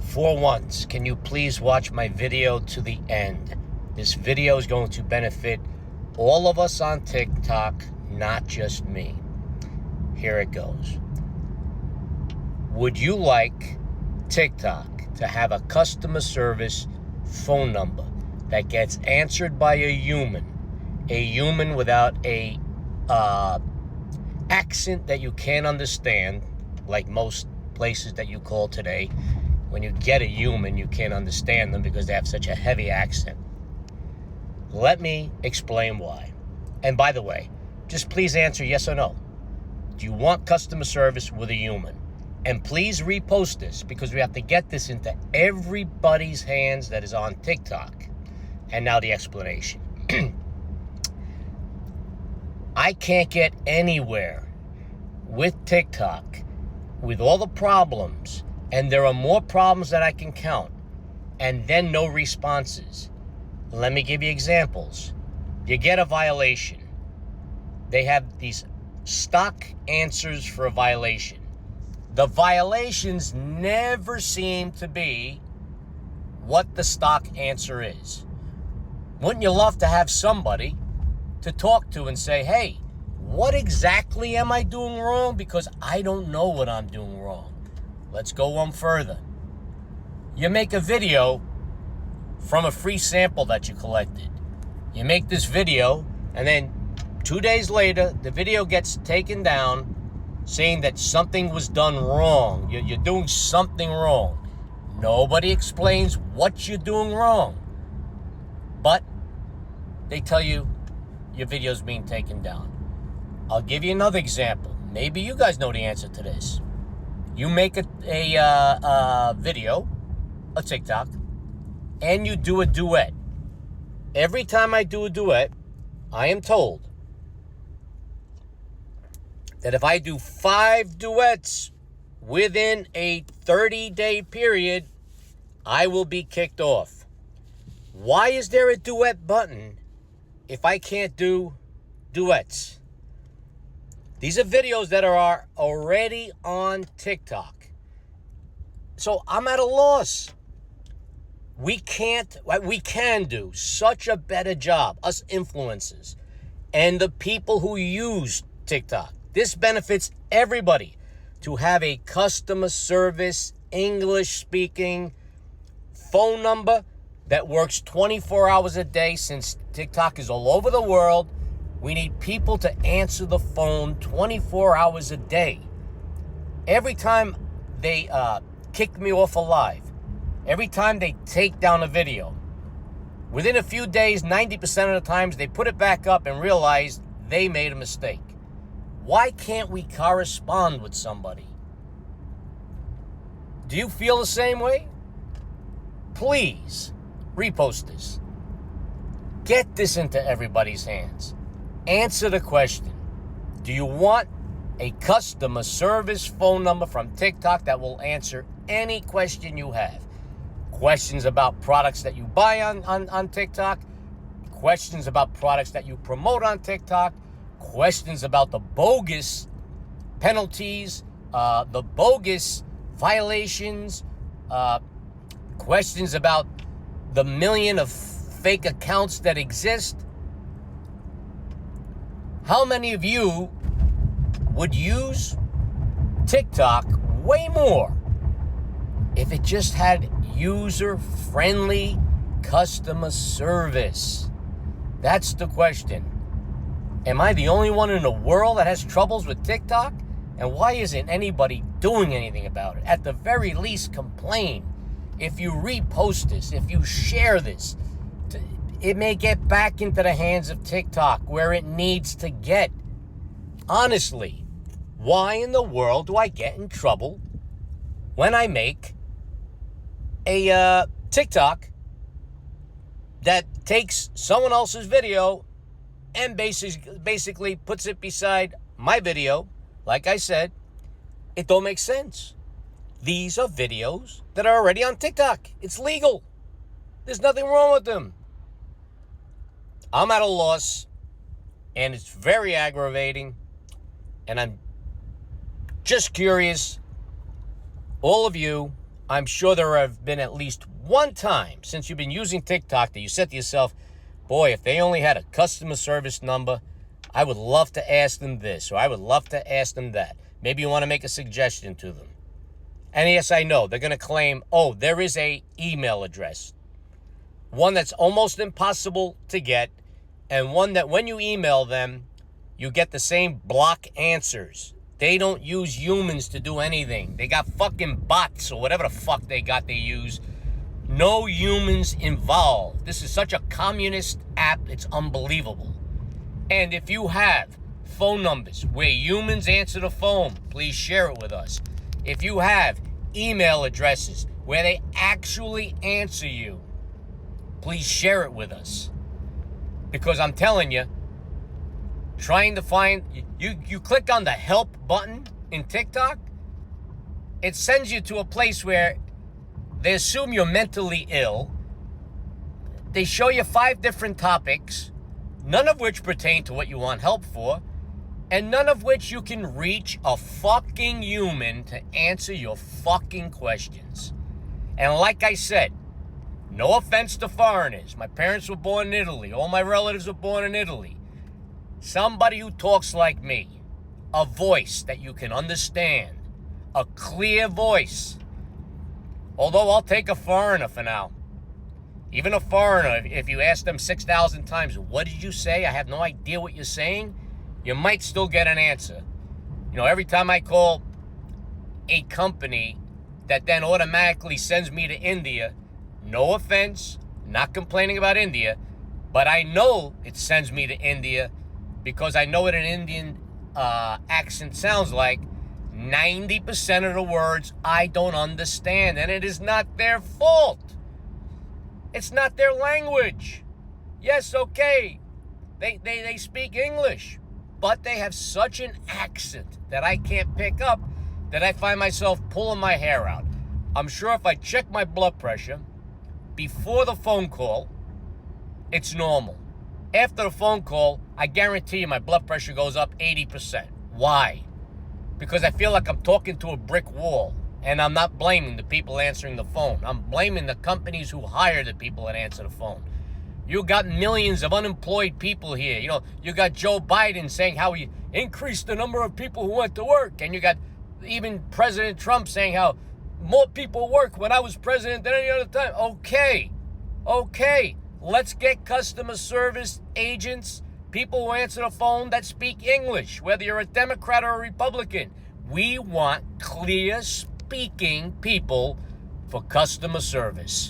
For once, can you please watch my video to the end? This video is going to benefit all of us on TikTok, not just me. Here it goes. Would you like TikTok to have a customer service phone number that gets answered by a human without a accent that you can't understand, like most places that you call today? When you get a human, you can't understand them because they have such a heavy accent. Let me explain why. And by the way, just please answer yes or no. Do you want customer service with a human? And please repost this because we have to get this into everybody's hands that is on TikTok. And now the explanation. I can't get anywhere with TikTok with all the problems, and there are more problems that I can count, and then no responses. Let me give you examples. You get a violation. They have these stock answers for a violation. The violations never seem to be what the stock answer is. Wouldn't you love to have somebody to talk to and say, hey, what exactly am I doing wrong? Because I don't know what I'm doing wrong. Let's go one further. You make a video from a free sample that you collected. You make this video, and then 2 days later, the video gets taken down saying that something was done wrong. You're doing something wrong. Nobody explains what you're doing wrong. But they tell you your video's being taken down. I'll give you another example. Maybe you guys know the answer to this. You make a video, a TikTok, and you do a duet. Every time I do a duet, I am told that if I do 5 duets within a 30-day period, I will be kicked off. Why is there a duet button if I can't do duets? These are videos that are already on TikTok. So I'm at a loss. We can do such a better job, us influencers and the people who use TikTok. This benefits everybody to have a customer service, English-speaking phone number that works 24 hours a day. Since TikTok is all over the world, we need people to answer the phone 24 hours a day. Every time they kick me off a live, every time they take down a video, within a few days, 90% of the times, they put it back up and realize they made a mistake. Why can't we correspond with somebody? Do you feel the same way? Please repost this. Get this into everybody's hands. Answer the question. Do you want a customer service phone number from TikTok that will answer any question you have? Questions about products that you buy on TikTok, questions about products that you promote on TikTok, questions about the bogus penalties, the bogus violations, questions about the million of fake accounts that exist. How many of you would use TikTok way more if it just had user-friendly customer service? That's the question. Am I the only one in the world that has troubles with TikTok? And why isn't anybody doing anything about it? At the very least, complain. If you repost this, if you share this, it may get back into the hands of TikTok where it needs to get. Honestly, why in the world do I get in trouble when I make a TikTok that takes someone else's video and basically puts it beside my video? Like I said, it don't make sense. These are videos that are already on TikTok. It's legal. There's nothing wrong with them. I'm at a loss, and it's very aggravating, and I'm just curious, all of you, I'm sure there have been at least one time since you've been using TikTok that you said to yourself, boy, if they only had a customer service number, I would love to ask them this, or I would love to ask them that. Maybe you want to make a suggestion to them. And yes, I know, they're going to claim, oh, there is a email address. One that's almost impossible to get, and one that when you email them, you get the same block answers. They don't use humans to do anything. They got fucking bots or whatever the fuck they use. No humans involved. This is such a communist app, it's unbelievable. And if you have phone numbers where humans answer the phone, please share it with us. If you have email addresses where they actually answer you, please share it with us. Because I'm telling you, trying to find, you click on the help button in TikTok, it sends you to a place where they assume you're mentally ill. They show you 5 different topics, none of which pertain to what you want help for, and none of which you can reach a fucking human to answer your fucking questions. And like I said, no offense to foreigners. My parents were born in Italy. All my relatives were born in Italy. Somebody who talks like me, a voice that you can understand, a clear voice. Although I'll take a foreigner for now. Even a foreigner, if you ask them 6,000 times, what did you say? I have no idea what you're saying. You might still get an answer. You know, every time I call a company that then automatically sends me to India, no offense, not complaining about India, but I know it sends me to India because I know what an Indian accent sounds like. 90% of the words I don't understand, and it is not their fault. It's not their language. Yes, okay, they speak English, but they have such an accent that I can't pick up that I find myself pulling my hair out. I'm sure if I check my blood pressure before the phone call, it's normal. After the phone call, I guarantee you my blood pressure goes up 80%. Why? Because I feel like I'm talking to a brick wall. And I'm not blaming the people answering the phone. I'm blaming the companies who hire the people that answer the phone. You got millions of unemployed people here. You know, you got Joe Biden saying how he increased the number of people who went to work. And you got even President Trump saying how more people work when I was president than any other time. Okay. Let's get customer service agents, people who answer the phone that speak English, whether you're a Democrat or a Republican. We want clear speaking people for customer service.